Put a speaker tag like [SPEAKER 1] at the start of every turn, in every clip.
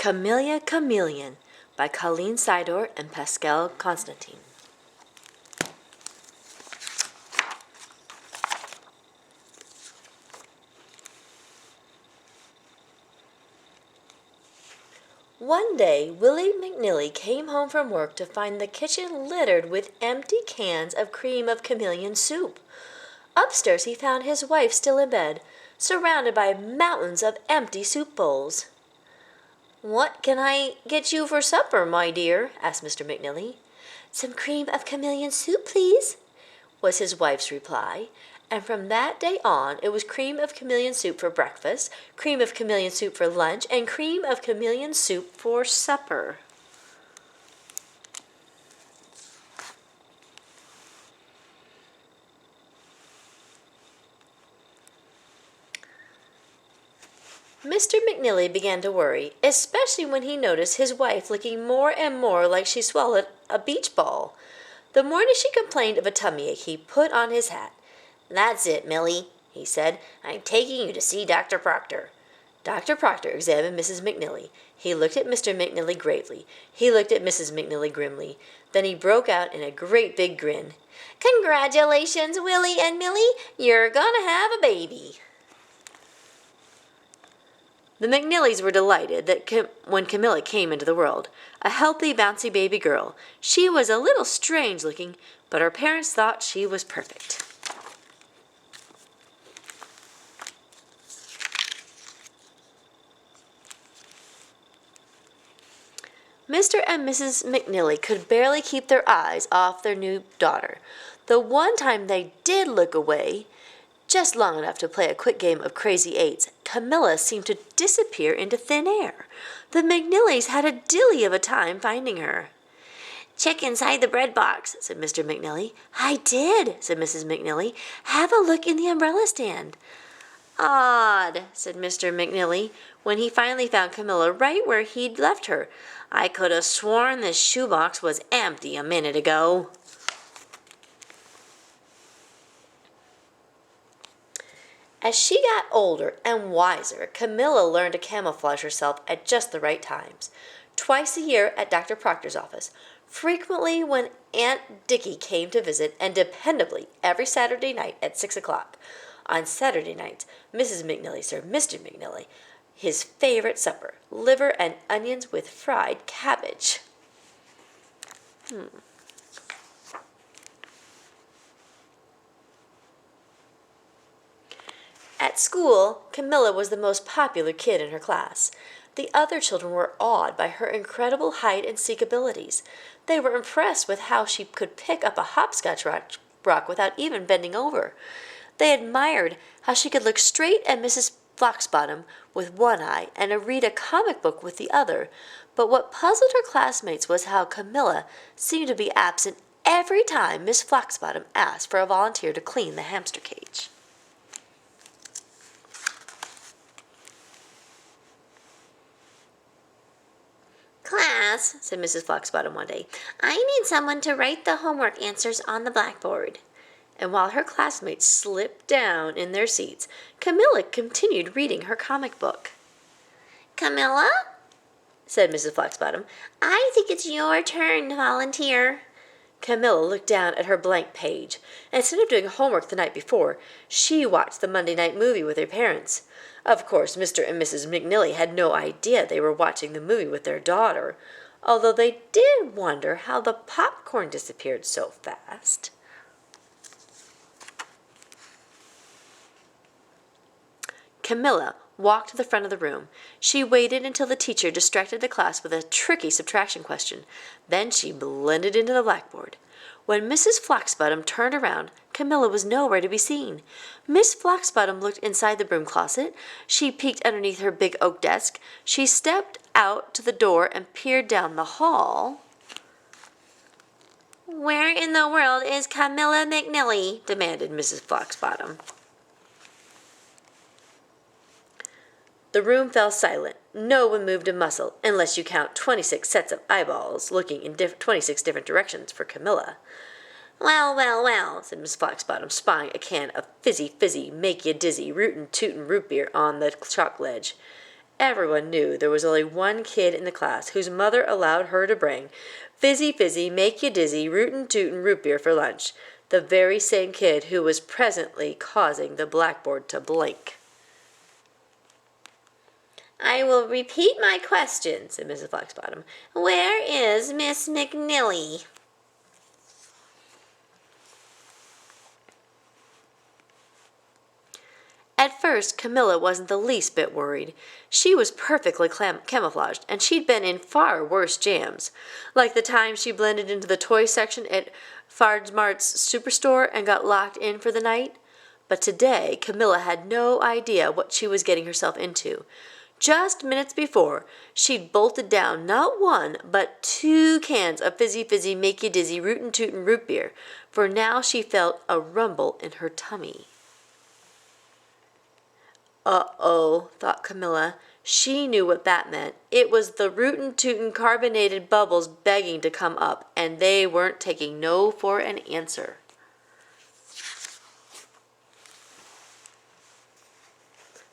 [SPEAKER 1] Camilla Chameleon by Colleen Sidor and Pascal Constantine. One day, Willie McNilly came home from work to find the kitchen littered with empty cans of cream of chameleon soup. Upstairs he found his wife still in bed, surrounded by mountains of empty soup bowls. "What can I get you for supper, my dear?" asked Mr. McNilly. "Some cream of chameleon soup, please," was his wife's reply, and from that day on it was cream of chameleon soup for breakfast, cream of chameleon soup for lunch, and cream of chameleon soup for supper. Mr. McNilly began to worry, especially when he noticed his wife looking more and more like she swallowed a beach ball. The morning she complained of a tummy ache, he put on his hat. "That's it, Millie," he said. "I'm taking you to see Dr. Proctor." Dr. Proctor examined Mrs. McNilly. He looked at Mr. McNilly gravely. He looked at Mrs. McNilly grimly. Then he broke out in a great big grin. "Congratulations, Willie and Millie. You're gonna have a baby." The McNillys were delighted when Camilla came into the world, a healthy, bouncy baby girl. She was a little strange-looking, but her parents thought she was perfect. Mr. and Mrs. McNilly could barely keep their eyes off their new daughter. The one time they did look away, just long enough to play a quick game of Crazy Eights, Camilla seemed to disappear into thin air. The McNillys had a dilly of a time finding her. "Check inside the bread box," said Mr. McNilly. "I did," said Mrs. McNilly. "Have a look in the umbrella stand." "Odd," said Mr. McNilly, when he finally found Camilla right where he'd left her. "I could have sworn this shoebox was empty a minute ago." As she got older and wiser, Camilla learned to camouflage herself at just the right times. Twice a year at Dr. Proctor's office, frequently when Aunt Dickie came to visit, and dependably every Saturday night at 6 o'clock. On Saturday nights, Mrs. McNilly served Mr. McNilly his favorite supper, liver and onions with fried cabbage. At school, Camilla was the most popular kid in her class. The other children were awed by her incredible hide-and-seek abilities. They were impressed with how she could pick up a hopscotch rock without even bending over. They admired how she could look straight at Mrs. Foxbottom with one eye and read a comic book with the other. But what puzzled her classmates was how Camilla seemed to be absent every time Miss Foxbottom asked for a volunteer to clean the hamster cage. "Class," said Mrs. Foxbottom one day, "I need someone to write the homework answers on the blackboard." And while her classmates slipped down in their seats, Camilla continued reading her comic book. "Camilla," said Mrs. Foxbottom, "I think it's your turn to volunteer." Camilla looked down at her blank page. Instead of doing homework the night before, she watched the Monday night movie with her parents. Of course, Mr. and Mrs. McNilly had no idea they were watching the movie with their daughter, although they did wonder how the popcorn disappeared so fast. Camilla walked to the front of the room. She waited until the teacher distracted the class with a tricky subtraction question. Then she blended into the blackboard. When Mrs. Foxbottom turned around, Camilla was nowhere to be seen. Miss Foxbottom looked inside the broom closet. She peeked underneath her big oak desk. She stepped out to the door and peered down the hall. "Where in the world is Camilla McNilly?" demanded Mrs. Foxbottom. The room fell silent. No one moved a muscle, unless you count 26 sets of eyeballs looking in 26 different directions for Camilla. "Well, well, well," said Miss Foxbottom, spying a can of fizzy, make-you-dizzy, rootin'-tootin' root beer on the chalk ledge. everyone knew there was only one kid in the class whose mother allowed her to bring fizzy fizzy, make you dizzy, rootin' tootin' root beer for lunch. The very same kid who was presently causing the blackboard to blink. "I will repeat my question," said Mrs. Foxbottom. "Where is Miss McNilly?" At first, Camilla wasn't the least bit worried. She was perfectly camouflaged, and she'd been in far worse jams, like the time she blended into the toy section at Fardsmart's superstore and got locked in for the night. But today, Camilla had no idea what she was getting herself into. Just minutes before, she'd bolted down not one, but 2 cans of fizzy fizzy, make you dizzy, rootin' tootin' root beer, for now she felt a rumble in her tummy. Uh-oh, thought Camilla. She knew what that meant. It was the rootin' tootin' carbonated bubbles begging to come up, and they weren't taking no for an answer.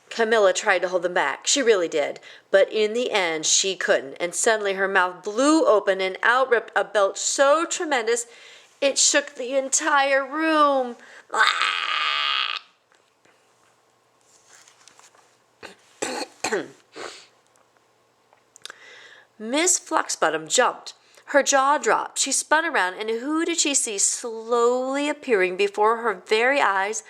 [SPEAKER 1] Camilla tried to hold them back. She really did. But in the end, she couldn't, and suddenly her mouth blew open and out ripped a belch so tremendous it shook the entire room. Miss Foxbottom jumped. Her jaw dropped. She spun around, and who did she see slowly appearing before her very eyes?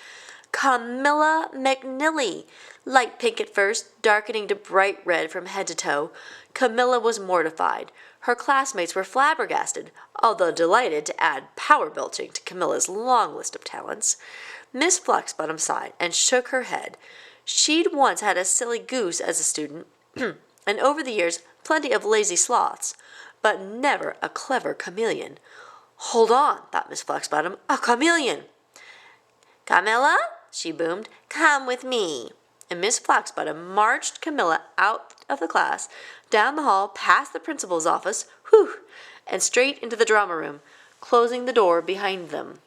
[SPEAKER 1] Camilla McNilly. Light pink at first, darkening to bright red from head to toe. Camilla was mortified. Her classmates were flabbergasted, although delighted to add power belching to Camilla's long list of talents. Miss Foxbottom sighed and shook her head. She'd once had a silly goose as a student, and over the years plenty of lazy sloths, but never a clever chameleon. "Hold on," thought Miss Foxbottom, "a chameleon!" "Camilla," she boomed, "come with me." And Miss Foxbottom marched Camilla out of the class, down the hall, past the principal's office, and straight into the drama room, closing the door behind them.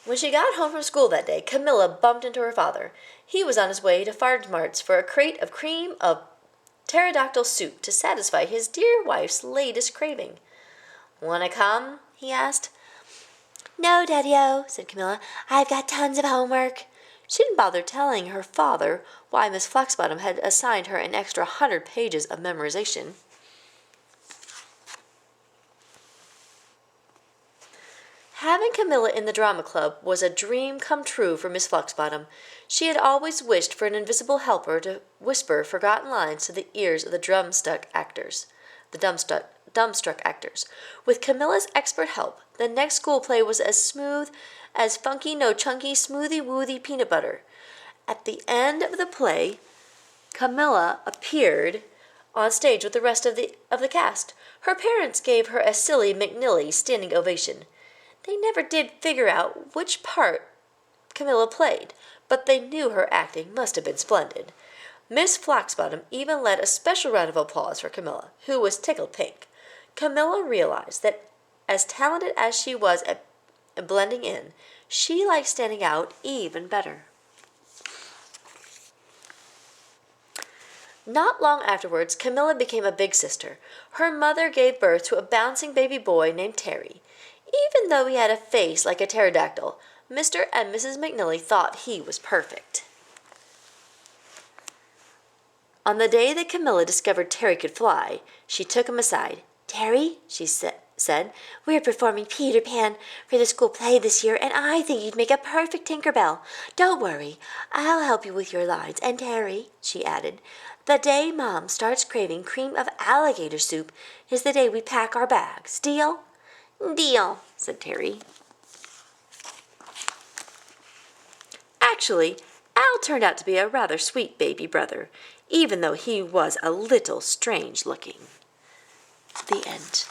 [SPEAKER 1] When she got home from school that day, Camilla bumped into her father. He was on his way to Fardsmart's for a crate of cream of pterodactyl soup to satisfy his dear wife's latest craving. "Wanna come?" he asked. "No, Daddy-o," said Camilla. "I've got tons of homework." She didn't bother telling her father why Miss Foxbottom had assigned her an extra 100 pages of memorization. Having Camilla in the drama club was a dream come true for Miss Foxbottom. She had always wished for an invisible helper to whisper forgotten lines to the ears of the dumbstruck actors. With Camilla's expert help, the next school play was as smooth as funky no chunky smoothie woothie peanut butter. At the end of the play, Camilla appeared on stage with the rest of the cast. Her parents gave her a silly McNilly standing ovation. They never did figure out which part Camilla played, but they knew her acting must have been splendid. Miss Foxbottom even led a special round of applause for Camilla, who was tickled pink. Camilla realized that as talented as she was at blending in, she liked standing out even better. Not long afterwards, Camilla became a big sister. Her mother gave birth to a bouncing baby boy named Terry. Even though he had a face like a pterodactyl, Mr. and Mrs. McNilly thought he was perfect. On the day that Camilla discovered Terry could fly, she took him aside. "Terry," she said, "we're performing Peter Pan for the school play this year, and I think you'd make a perfect Tinkerbell. Don't worry, I'll help you with your lines. And Terry," she added, "the day Mom starts craving cream of alligator soup is the day we pack our bags. Deal?" "Deal," said Terry. Actually, Al turned out to be a rather sweet baby brother, even though he was a little strange looking. The end.